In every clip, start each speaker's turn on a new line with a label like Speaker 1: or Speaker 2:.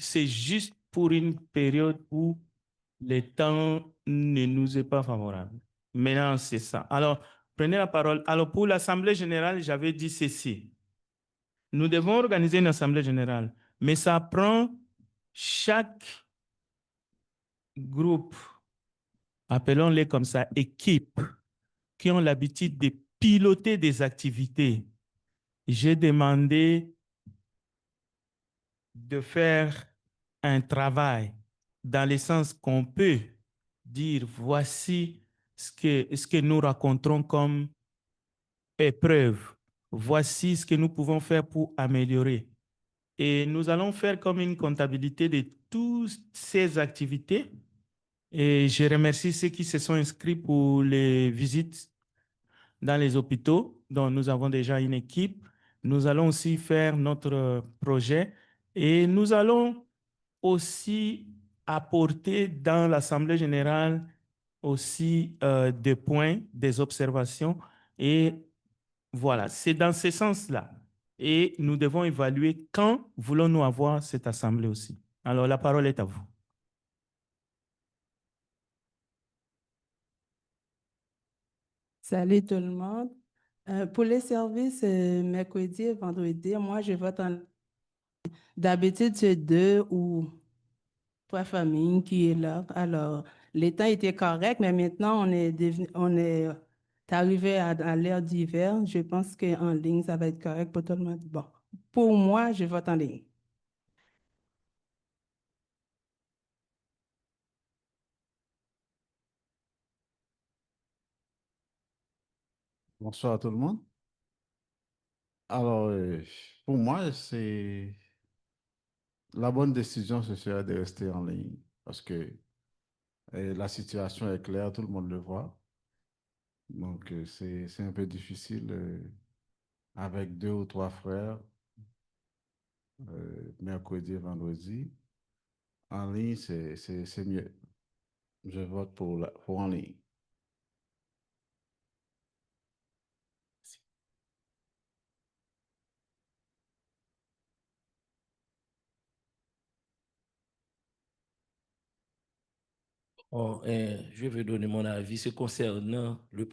Speaker 1: c'est juste pour une période où le temps ne nous est pas favorable. Maintenant, c'est ça. Alors, prenez la parole. Alors, pour l'Assemblée générale, j'avais dit ceci. Nous devons organiser une Assemblée générale, mais ça prend chaque groupe, appelons-les comme ça, équipe, qui ont l'habitude de piloter des activités. J'ai demandé de faire un travail dans le sens qu'on peut dire voici ce que nous raconterons comme épreuve, voici ce que nous pouvons faire pour améliorer. Et nous allons faire comme une comptabilité de toutes ces activités. Et je remercie ceux qui se sont inscrits pour les visites dans les hôpitaux, dont nous avons déjà une équipe. Nous allons aussi faire notre projet et nous allons aussi apporter dans l'Assemblée générale aussi des points, des observations. Et voilà, c'est dans ce sens-là. Et nous devons évaluer quand voulons-nous avoir cette Assemblée aussi. Alors, la parole est à vous.
Speaker 2: Salut tout le monde. Pour les services mercredi et vendredi, moi je vote en... D'habitude, c'est 2 ou 3 familles qui est là. Alors, les temps étaient corrects, mais maintenant on est arrivé à l'ère d'hiver. Je pense qu'en ligne, ça va être correct pour tout le monde. Bon, pour moi, je vote en ligne.
Speaker 3: Bonsoir à tout le monde. Alors, pour moi, c'est la bonne décision, ce serait de rester en ligne parce que la situation est claire, tout le monde le voit. Donc, c'est un peu difficile avec 2 ou 3 frères, mercredi et vendredi. En ligne, c'est mieux. Je vote pour en ligne.
Speaker 4: Bon, je vais donner mon avis. C'est concernant la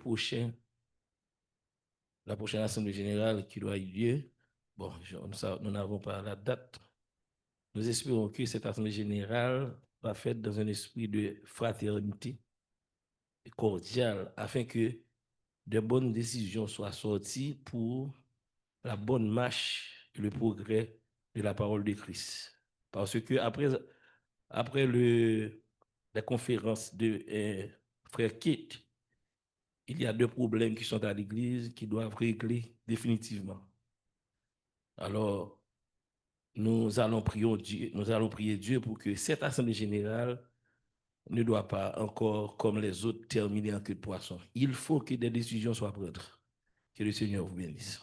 Speaker 4: prochaine Assemblée générale qui doit avoir lieu. Bon, nous n'avons pas la date. Nous espérons que cette Assemblée générale va faite dans un esprit de fraternité et cordial afin que de bonnes décisions soient sorties pour la bonne marche et le progrès de la parole de Christ. Parce que après la conférence de Frère Kate, il y a 2 problèmes qui sont à l'Église qui doivent régler définitivement. Alors, nous allons prier Dieu pour que cette Assemblée générale ne doit pas encore, comme les autres, terminer en queue de poisson. Il faut que des décisions soient prises. Que le Seigneur vous bénisse.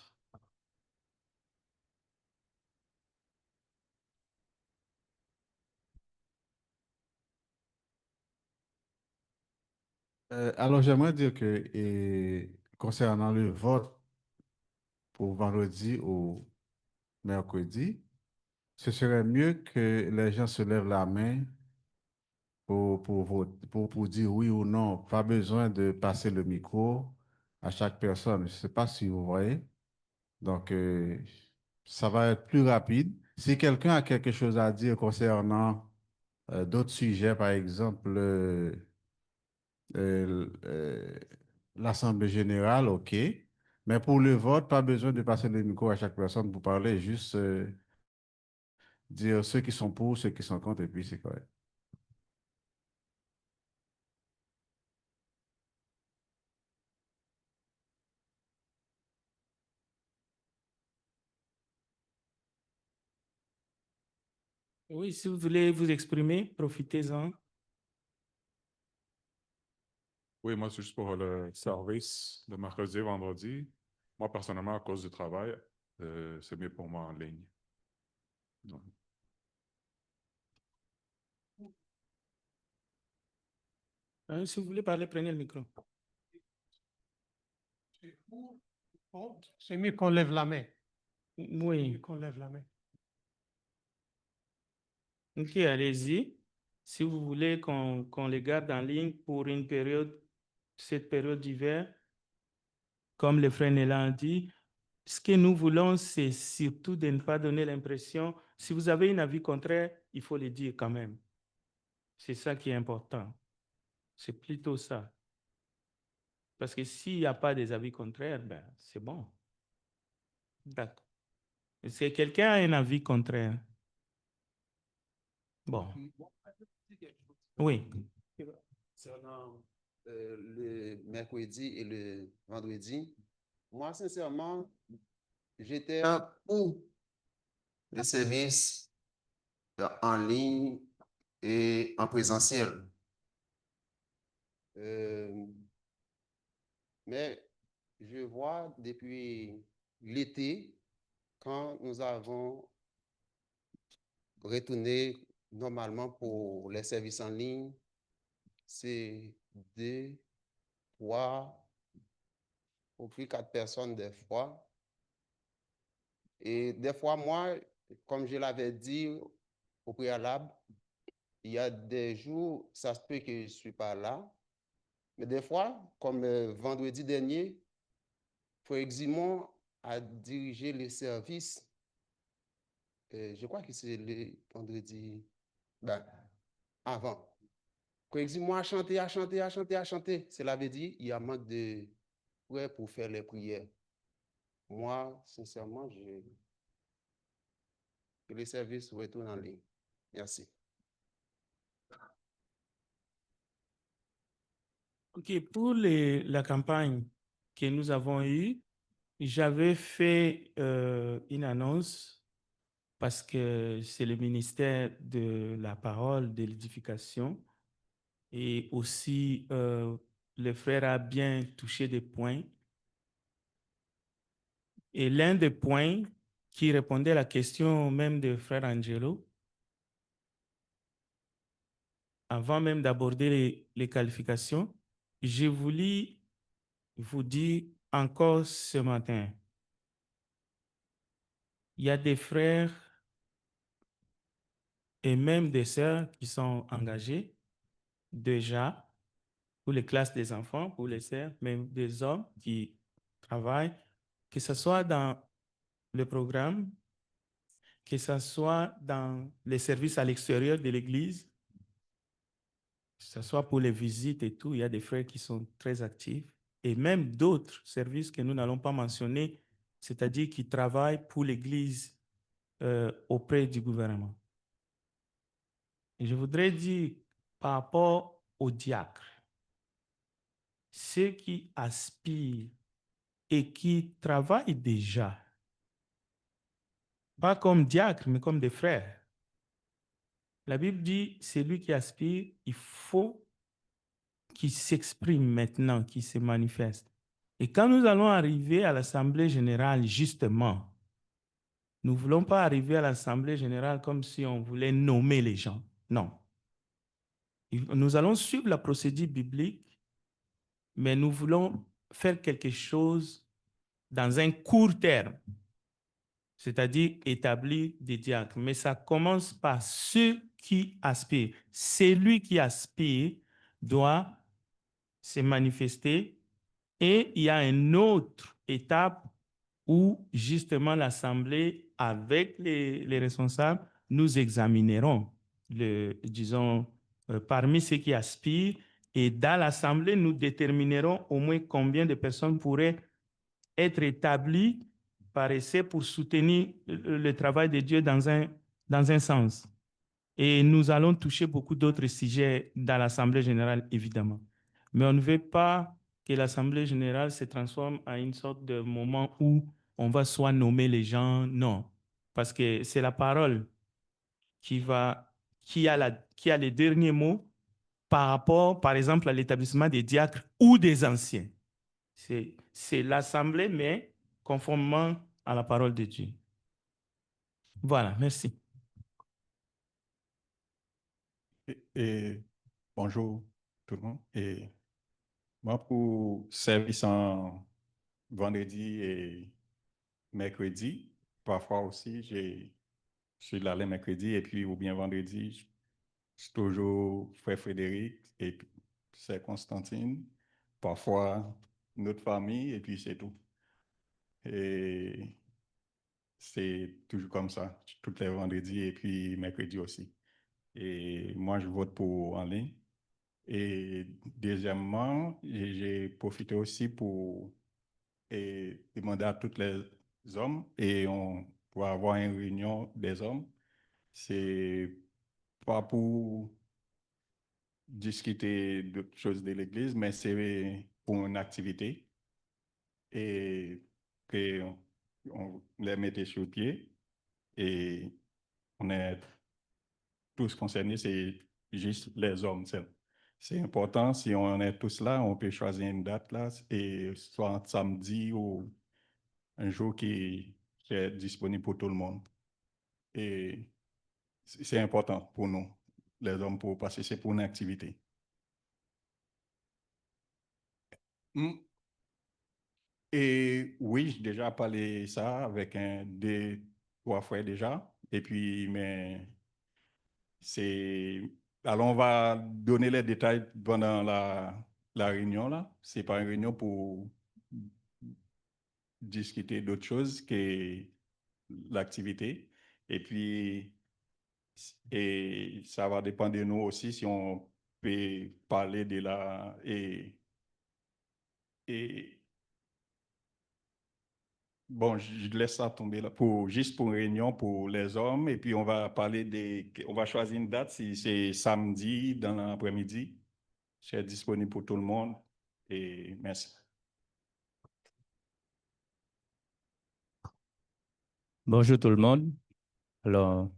Speaker 3: Alors, j'aimerais dire que concernant le vote pour vendredi ou mercredi, ce serait mieux que les gens se lèvent la main pour dire oui ou non. Pas besoin de passer le micro à chaque personne. Je ne sais pas si vous voyez. Donc, ça va être plus rapide. Si quelqu'un a quelque chose à dire concernant d'autres sujets, par exemple, euh, l'Assemblée générale, OK. Mais pour le vote, pas besoin de passer le micro à chaque personne pour parler, juste dire ceux qui sont pour, ceux qui sont contre, et puis c'est correct.
Speaker 1: Oui, si vous voulez vous exprimer, profitez-en.
Speaker 5: Oui, moi, c'est juste pour le service de mercredi et vendredi. Moi, personnellement, à cause du travail, c'est mieux pour moi en ligne. Donc,
Speaker 1: Si vous voulez parler, prenez le micro.
Speaker 6: C'est mieux qu'on lève la main.
Speaker 1: Oui.
Speaker 6: Qu'on lève la main.
Speaker 1: Ok, allez-y. Si vous voulez qu'on les garde en ligne pour une période, cette période d'hiver, comme le frère Nélan a dit, ce que nous voulons, c'est surtout de ne pas donner l'impression, si vous avez un avis contraire, il faut le dire quand même. C'est ça qui est important. C'est plutôt ça. Parce que s'il n'y a pas des avis contraires, ben, c'est bon. D'accord. Est-ce que quelqu'un a un avis contraire? Bon. Oui.
Speaker 6: Concernant le mercredi et le vendredi, moi, sincèrement, j'étais pour les services en ligne et en présentiel. Mais je vois depuis l'été, quand nous avons retourné normalement pour les services en ligne, c'est 2, 3, ou plus 4 personnes des fois. Et des fois, moi, comme je l'avais dit au préalable, il y a des jours, ça se peut que je ne suis pas là. Mais des fois, comme vendredi dernier, Frère Eximon a dirigé les services. Je crois que c'est le vendredi avant. Frère Eximon a chanté, a chanté, a chanté, a chanté. Cela veut dire qu'il y a manque de frères pour faire les prières. Moi, sincèrement, que les services retournent en ligne. Merci.
Speaker 1: OK, pour la campagne que nous avons eue, j'avais fait une annonce parce que c'est le ministère de la parole, de l'édification, et aussi le frère a bien touché des points. Et l'un des points qui répondait à la question même de frère Angelo, avant même d'aborder les qualifications, j'ai voulu vous dire encore ce matin, il y a des frères et même des sœurs qui sont engagés déjà pour les classes des enfants, pour les sœurs, même des hommes qui travaillent, que ce soit dans le programme, que ce soit dans les services à l'extérieur de l'Église, que ce soit pour les visites et tout, il y a des frères qui sont très actifs, et même d'autres services que nous n'allons pas mentionner, c'est-à-dire qui travaillent pour l'Église auprès du gouvernement. Et je voudrais dire par rapport aux diacres, ceux qui aspirent et qui travaillent déjà, pas comme diacres, mais comme des frères. La Bible dit, celui qui aspire, il faut qu'il s'exprime maintenant, qu'il se manifeste. Et quand nous allons arriver à l'Assemblée générale, justement, nous ne voulons pas arriver à l'Assemblée générale comme si on voulait nommer les gens. Non. Nous allons suivre la procédure biblique, mais nous voulons faire quelque chose dans un court terme, c'est-à-dire établir des diacres. Mais ça commence par ceux qui aspirent. Celui qui aspire doit se manifester et il y a une autre étape où justement l'Assemblée, avec les responsables, nous examinerons, disons, parmi ceux qui aspirent, et dans l'Assemblée, nous déterminerons au moins combien de personnes pourraient être établies par essai pour soutenir le travail de Dieu dans un sens. Et nous allons toucher beaucoup d'autres sujets dans l'Assemblée générale, évidemment. Mais on ne veut pas que l'Assemblée générale se transforme en une sorte de moment où on va soit nommer les gens, non. Parce que c'est la parole qui a les derniers mots par rapport, par exemple, à l'établissement des diacres ou des anciens. C'est l'Assemblée, mais conformément à la parole de Dieu. Voilà, merci.
Speaker 7: Et bonjour tout le monde. Et moi, pour service en vendredi et mercredi, parfois aussi, j'ai je suis là les mercredis et puis ou bien vendredi, c'est toujours Frère Frédéric et puis c'est Constantine, parfois notre famille et puis c'est tout. Et c'est toujours comme ça, tous les vendredis et puis mercredi aussi. Et moi, je vote pour en ligne. Et deuxièmement, j'ai profité aussi pour demander à tous les hommes et on pour avoir une réunion des hommes. C'est pas pour discuter d'autres choses de l'Église, mais c'est pour une activité et que on les mettait sur pied et on est tous concernés, c'est juste les hommes seuls. C'est important, si on est tous là, on peut choisir une date là, et soit un samedi ou un jour qui est disponible pour tout le monde. Et c'est important pour nous, les hommes, parce que c'est pour une activité. Et oui, j'ai déjà parlé ça avec deux, trois frères déjà. Et puis, mais c'est. Alors, on va donner les détails pendant la réunion là. C'est pas une réunion pour discuter d'autres choses que l'activité. Et puis, et ça va dépendre de nous aussi si on peut parler de la. Et bon, je laisse ça tomber là juste pour une réunion pour les hommes. Et puis, on va on va choisir une date si c'est samedi dans l'après-midi. C'est disponible pour tout le monde. Et merci.
Speaker 1: Bonjour tout le monde. Alors,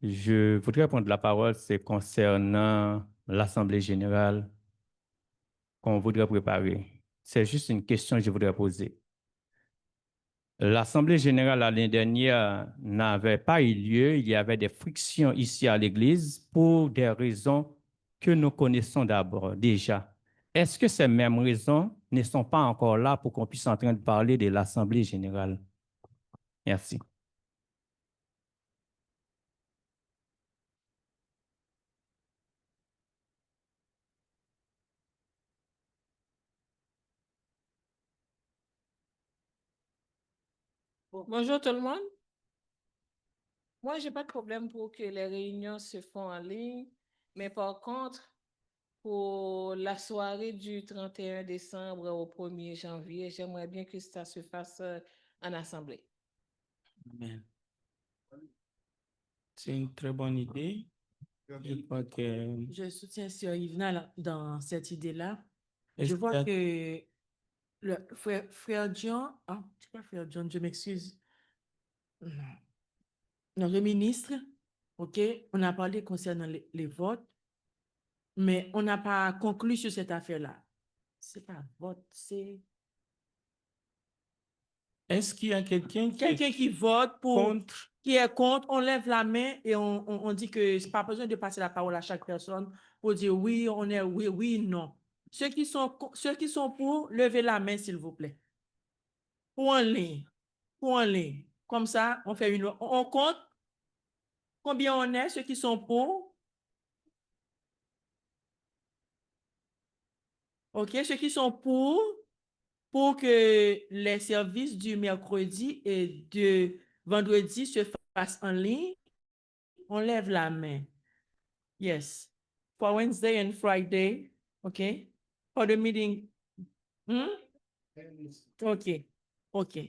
Speaker 1: je voudrais prendre la parole, c'est concernant l'Assemblée générale qu'on voudrait préparer. C'est juste une question que je voudrais poser. L'Assemblée générale l'année dernière n'avait pas eu lieu. Il y avait des frictions ici à l'Église pour des raisons que nous connaissons d'abord déjà. Est-ce que ces mêmes raisons ne sont pas encore là pour qu'on puisse en train de parler de l'Assemblée générale? Merci.
Speaker 8: Bonjour tout le monde. Moi, j'ai pas de problème pour que les réunions se font en ligne, mais par contre, pour la soirée du 31 décembre au 1er janvier, j'aimerais bien que ça se fasse en assemblée.
Speaker 1: Amen. C'est une très bonne idée. Je crois que...
Speaker 9: Je soutiens Sœur Yvna dans cette idée-là.
Speaker 1: Est-ce
Speaker 9: Je
Speaker 1: qu'il y
Speaker 9: vois
Speaker 1: a-
Speaker 9: que le frère John, c'est pas frère John, je m'excuse. Non, le ministre, OK, on a parlé concernant les votes, mais on n'a pas conclu sur cette affaire-là. C'est pas un vote, c'est
Speaker 1: Est-ce qu'il y a quelqu'un
Speaker 9: quelqu'un qui vote
Speaker 1: contre?
Speaker 9: qui est contre, on lève la main et on dit que c'est pas besoin de passer la parole à chaque personne pour dire oui, on est oui, oui, non. Ceux qui sont pour, levez la main, s'il vous plaît. Pour en ligne. Pour en ligne. Comme ça, on fait on compte combien on est, ceux qui sont pour. OK, ceux qui sont pour que les services du mercredi et de vendredi se fassent en ligne, on lève la main. Yes. For Wednesday and Friday, OK? For the meeting. OK. OK.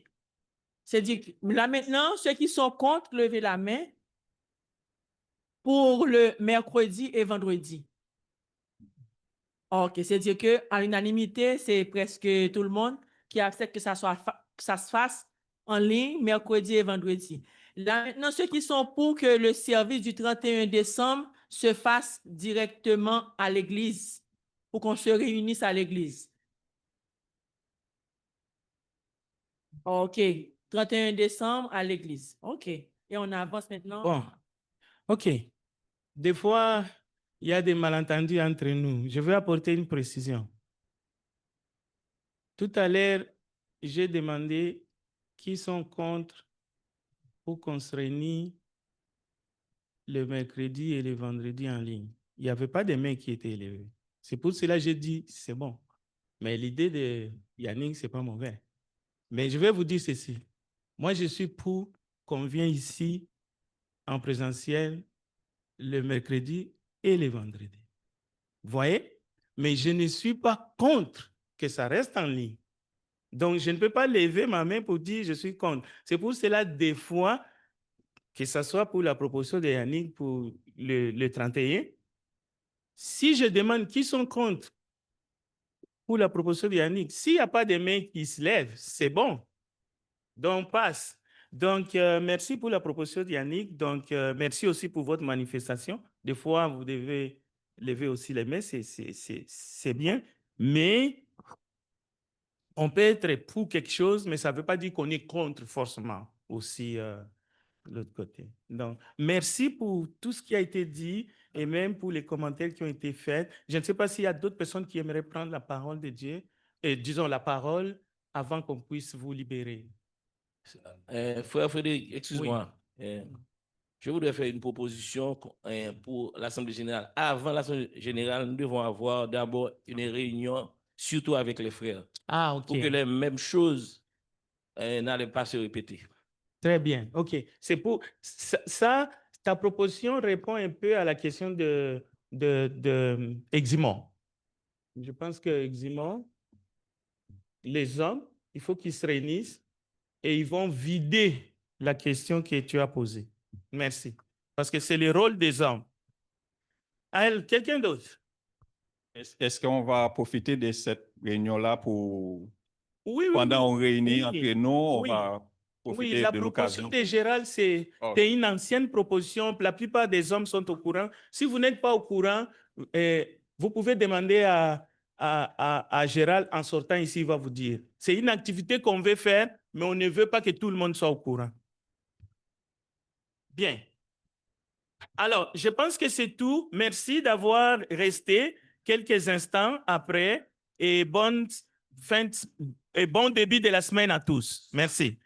Speaker 9: C'est-à-dire que là maintenant, ceux qui sont contre, levez la main pour le mercredi et vendredi. OK. C'est-à-dire qu'à l'unanimité, c'est presque tout le monde qui accepte que ça se fasse en ligne mercredi et vendredi. Là maintenant, ceux qui sont pour que le service du 31 décembre se fasse directement à l'église, pour qu'on se réunisse à l'église. OK. 31 décembre à l'église. OK. Et on avance maintenant.
Speaker 1: Bon, OK. Des fois, il y a des malentendus entre nous. Je vais apporter une précision. Tout à l'heure, j'ai demandé qui sont contre pour qu'on se réunisse le mercredi et le vendredi en ligne. Il n'y avait pas de mains qui étaient élevées. C'est pour cela que j'ai dit, c'est bon. Mais l'idée de Yannick, ce n'est pas mauvais. Mais je vais vous dire ceci. Moi, je suis pour qu'on vienne ici en présentiel le mercredi et le vendredi. Vous voyez? Mais je ne suis pas contre que ça reste en ligne. Donc, je ne peux pas lever ma main pour dire je suis contre. C'est pour cela, des fois, que ce soit pour la proposition de Yannick pour le 31, si je demande qui sont contre pour la proposition de Yannick, s'il n'y a pas de mains qui se lèvent, c'est bon. Donc, on passe. Donc, merci pour la proposition de Yannick. Donc, merci aussi pour votre manifestation. Des fois, vous devez lever aussi les mains, c'est bien. Mais on peut être pour quelque chose, mais ça ne veut pas dire qu'on est contre forcément aussi de l'autre côté. Donc, merci pour tout ce qui a été dit et même pour les commentaires qui ont été faits. Je ne sais pas s'il y a d'autres personnes qui aimeraient prendre la parole de Dieu, et disons la parole avant qu'on puisse vous libérer.
Speaker 4: Frère Frédéric, excuse-moi. Je voudrais faire une proposition pour l'Assemblée générale. Avant l'Assemblée générale, nous devons avoir d'abord une réunion, surtout avec les frères,
Speaker 1: Ah, OK.
Speaker 4: pour que les mêmes choses n'allaient pas se répéter.
Speaker 1: Très bien, OK. C'est pour ça, ta proposition répond un peu à la question de Eximon. Je pense que Eximon, les hommes, il faut qu'ils se réunissent et ils vont vider la question que tu as posée. Merci. Parce que c'est le rôle des hommes. Quelqu'un d'autre?
Speaker 7: Est-ce qu'on va profiter de cette réunion-là pour,
Speaker 1: Oui,
Speaker 7: pendant
Speaker 1: oui.
Speaker 7: on réunit entre nous, on
Speaker 1: Oui.
Speaker 7: va
Speaker 1: Oui,
Speaker 7: profiter
Speaker 1: la
Speaker 7: de
Speaker 1: proposition
Speaker 7: l'occasion?
Speaker 1: de Gérald, c'est une ancienne proposition. La plupart des hommes sont au courant. Si vous n'êtes pas au courant, vous pouvez demander à Gérald en sortant ici, il va vous dire. C'est une activité qu'on veut faire, mais on ne veut pas que tout le monde soit au courant. Bien. Alors, je pense que c'est tout. Merci d'avoir resté quelques instants après et bon début de la semaine à tous. Merci.